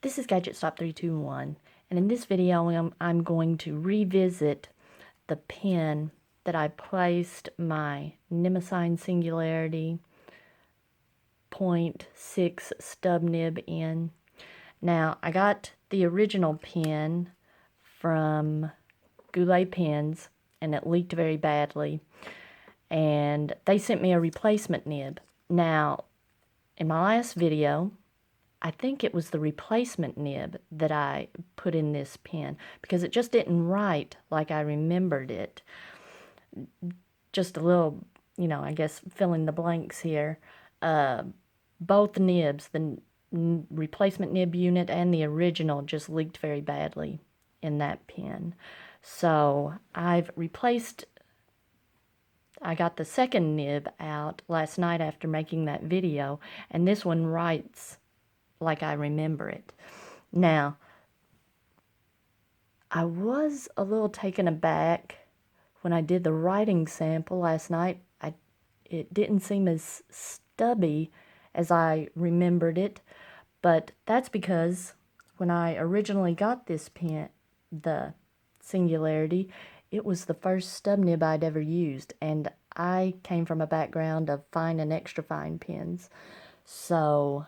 This is Gadget Stop 321, and in this video I'm going to revisit the pen that I placed my Nemosine Singularity 0.6 stub nib in. Now, I got the original pen from Goulet Pens, and it leaked very badly, and they sent me a replacement nib. Now, in my last video, I think it was the replacement nib that I put in this pen because it just didn't write like I remembered it. Just a little, I guess fill in the blanks here. Both nibs, the replacement nib unit and the original, just leaked very badly in that pen. So I got the second nib out last night after making that video, and this one writes like I remember it. Now, I was a little taken aback when I did the writing sample last night. It didn't seem as stubby as I remembered it, but that's because when I originally got this pen, the Singularity, it was the first stub nib I'd ever used, and I came from a background of fine and extra fine pens. So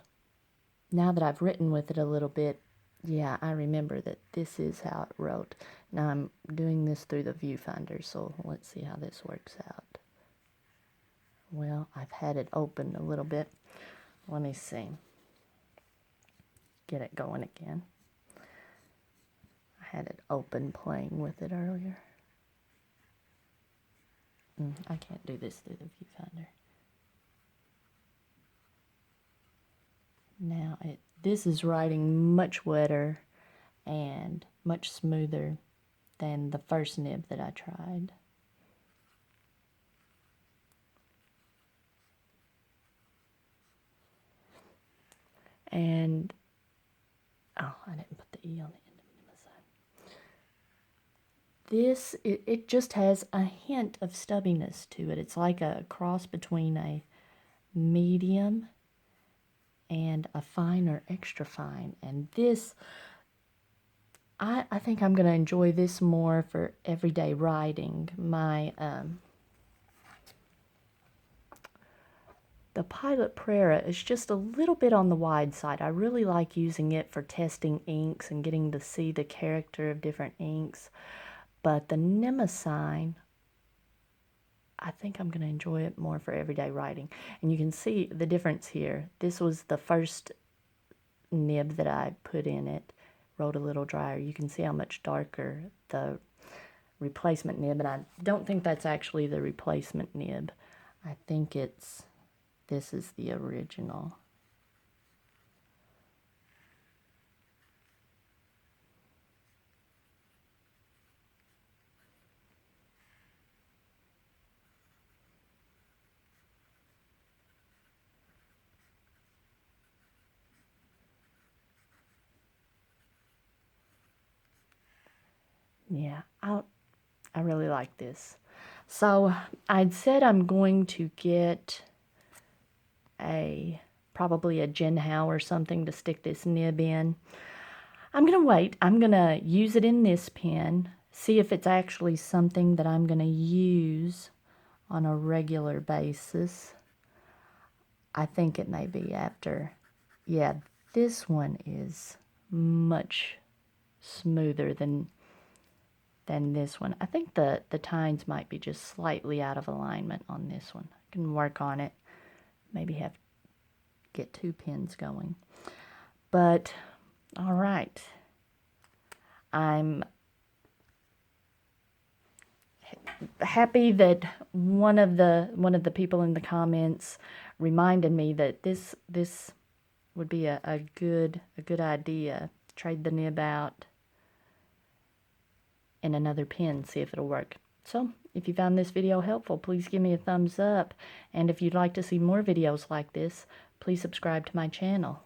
now that I've written with it a little bit, yeah, I remember that this is how it wrote. Now I'm doing this through the viewfinder, so let's see how this works out. Well, I've had it open a little bit. Let me see. Get it going again. I had it open playing with it earlier. I can't do this through the viewfinder. Now, this is writing much wetter and much smoother than the first nib that I tried. And, oh, I didn't put the E on the end of Nemosine. It just has a hint of stubbiness to it. It's like a cross between a medium and a fine or extra fine. And this, I think I'm going to enjoy this more for everyday writing. The Pilot Prera is just a little bit on the wide side. I really like using it for testing inks and getting to see the character of different inks. But the Nemosine, I think I'm going to enjoy it more for everyday writing. And you can see the difference here. This was the first nib that I put in it. Wrote a little drier. You can see how much darker the replacement nib, and I don't think that's actually the replacement nib. I think this is the original. Yeah, I really like this. So I'd said I'm going to get probably a Jinhao or something to stick this nib in. I'm going to wait. I'm going to use it in this pen, see if it's actually something that I'm going to use on a regular basis. I think it may be after. Yeah, this one is much smoother than this one. I think the tines might be just slightly out of alignment on this one. I can work on it. Maybe get two pens going. But all right. I'm happy that one of the people in the comments reminded me that this would be a good idea. Trade the nib out in another pen, see if it'll work. So, if you found this video helpful, please give me a thumbs up. And if you'd like to see more videos like this, please subscribe to my channel.